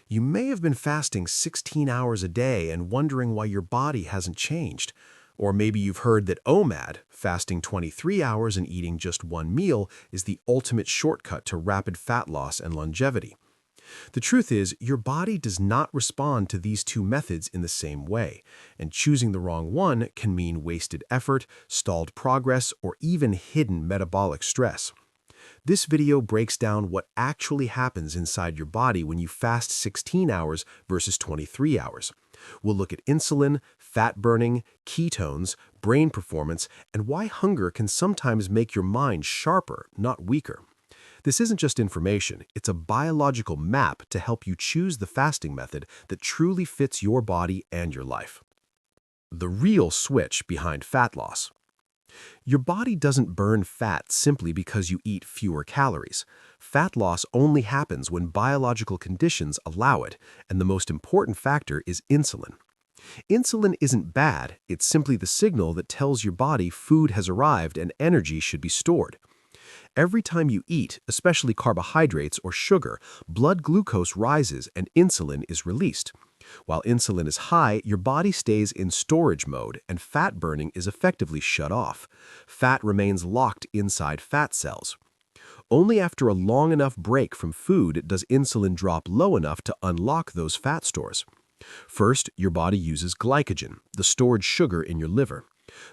You may have been fasting 16 hours a day and wondering why your body hasn't changed. Or maybe you've heard that OMAD, fasting 23 hours and eating just one meal, is the ultimate shortcut to rapid fat loss and longevity. The truth is, your body does not respond to these two methods in the same way, and choosing the wrong one can mean wasted effort, stalled progress, or even hidden metabolic stress. This video breaks down what actually happens inside your body when you fast 16 hours versus 23 hours. We'll look at insulin, fat burning, ketones, brain performance, and why hunger can sometimes make your mind sharper, not weaker. This isn't just information, it's a biological map to help you choose the fasting method that truly fits your body and your life. The real switch behind fat loss. Your body doesn't burn fat simply because you eat fewer calories. Fat loss only happens when biological conditions allow it, and the most important factor is insulin. Insulin isn't bad, it's simply the signal that tells your body food has arrived and energy should be stored. Every time you eat, especially carbohydrates or sugar, blood glucose rises and insulin is released. While insulin is high, your body stays in storage mode and fat burning is effectively shut off. Fat remains locked inside fat cells. Only after a long enough break from food does insulin drop low enough to unlock those fat stores. First, your body uses glycogen, the stored sugar in your liver.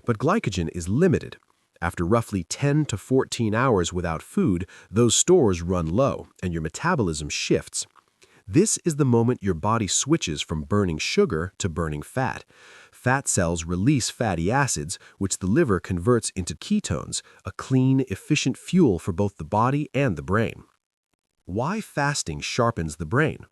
But glycogen is limited. After roughly 10 to 14 hours without food, those stores run low and your metabolism shifts. This is the moment your body switches from burning sugar to burning fat. Fat cells release fatty acids, which the liver converts into ketones, a clean, efficient fuel for both the body and the brain. Why fasting sharpens the brain?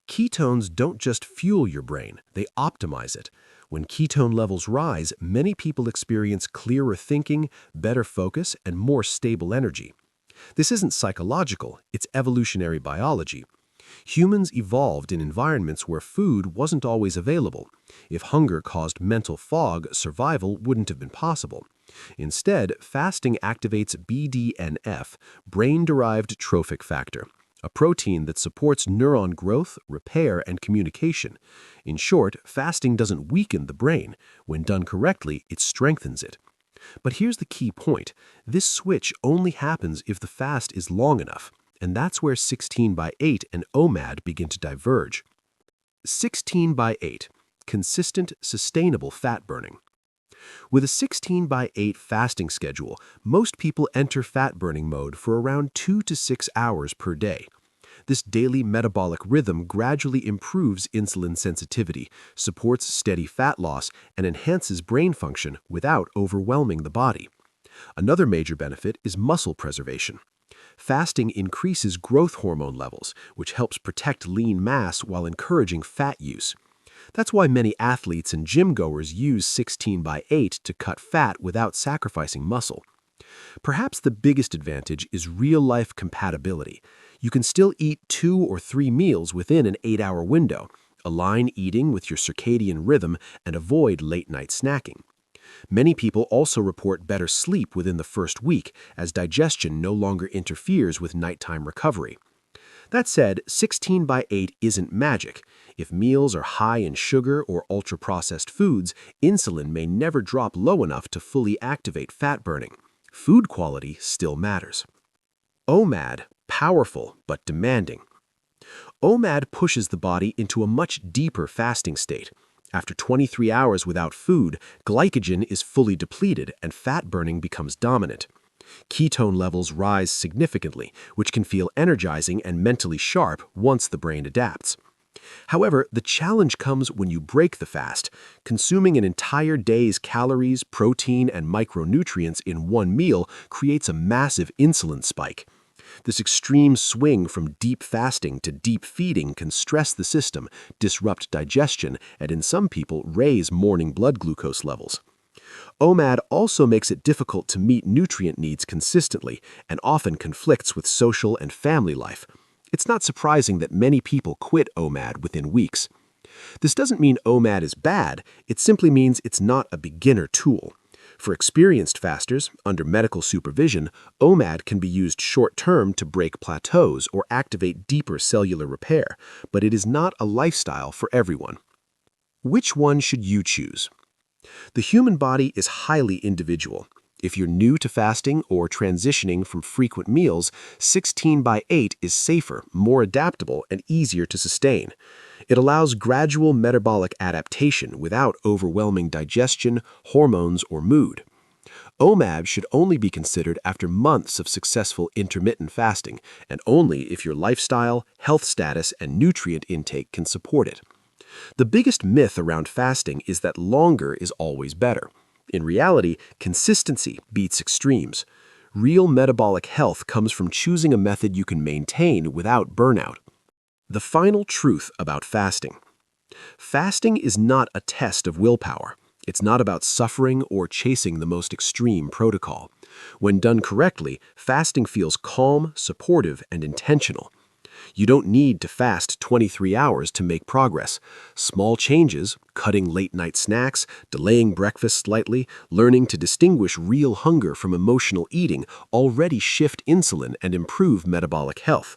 Ketones don't just fuel your brain, they optimize it. When ketone levels rise, many people experience clearer thinking, better focus, and more stable energy. This isn't psychological, it's evolutionary biology. Humans evolved in environments where food wasn't always available. If hunger caused mental fog, survival wouldn't have been possible. Instead, fasting activates BDNF, brain-derived trophic factor, a protein that supports neuron growth, repair, and communication. In short, fasting doesn't weaken the brain. When done correctly, it strengthens it. But here's the key point. This switch only happens if the fast is long enough, and that's where 16/8 and OMAD begin to diverge. 16/8, consistent, sustainable fat burning. With a 16/8 fasting schedule, most people enter fat-burning mode for around 2 to 6 hours per day. This daily metabolic rhythm gradually improves insulin sensitivity, supports steady fat loss, and enhances brain function without overwhelming the body. Another major benefit is muscle preservation. Fasting increases growth hormone levels, which helps protect lean mass while encouraging fat use. That's why many athletes and gym goers use 16/8 to cut fat without sacrificing muscle. Perhaps the biggest advantage is real-life compatibility. You can still eat 2 or 3 meals within an 8-hour window, align eating with your circadian rhythm, and avoid late-night snacking. Many people also report better sleep within the first week, as digestion no longer interferes with nighttime recovery. That said, 16/8 isn't magic. If meals are high in sugar or ultra-processed foods, insulin may never drop low enough to fully activate fat burning. Food quality still matters. OMAD, powerful but demanding. OMAD pushes the body into a much deeper fasting state. After 23 hours without food, glycogen is fully depleted and fat burning becomes dominant. Ketone levels rise significantly, which can feel energizing and mentally sharp once the brain adapts. However, the challenge comes when you break the fast. Consuming an entire day's calories, protein, and micronutrients in one meal creates a massive insulin spike. This extreme swing from deep fasting to deep feeding can stress the system, disrupt digestion, and in some people raise morning blood glucose levels. OMAD also makes it difficult to meet nutrient needs consistently and often conflicts with social and family life. It's not surprising that many people quit OMAD within weeks. This doesn't mean OMAD is bad, it simply means it's not a beginner tool. For experienced fasters, under medical supervision, OMAD can be used short-term to break plateaus or activate deeper cellular repair, but it is not a lifestyle for everyone. Which one should you choose? The human body is highly individual. If you're new to fasting or transitioning from frequent meals, 16/8 is safer, more adaptable, and easier to sustain. It allows gradual metabolic adaptation without overwhelming digestion, hormones, or mood. OMAD should only be considered after months of successful intermittent fasting, and only if your lifestyle, health status, and nutrient intake can support it. The biggest myth around fasting is that longer is always better. In reality, consistency beats extremes. Real metabolic health comes from choosing a method you can maintain without burnout. The final truth about fasting. Fasting is not a test of willpower. It's not about suffering or chasing the most extreme protocol. When done correctly, fasting feels calm, supportive, and intentional. You don't need to fast 23 hours to make progress. Small changes, cutting late-night snacks, delaying breakfast slightly, learning to distinguish real hunger from emotional eating already shift insulin and improve metabolic health.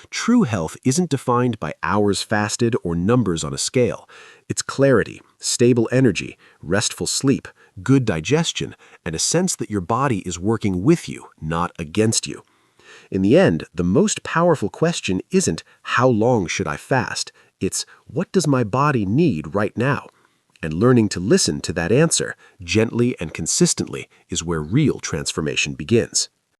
True health isn't defined by hours fasted or numbers on a scale. It's clarity, stable energy, restful sleep, good digestion, and a sense that your body is working with you, not against you. In the end, the most powerful question isn't how long should I fast? It's what does my body need right now? And learning to listen to that answer, gently and consistently, is where real transformation begins.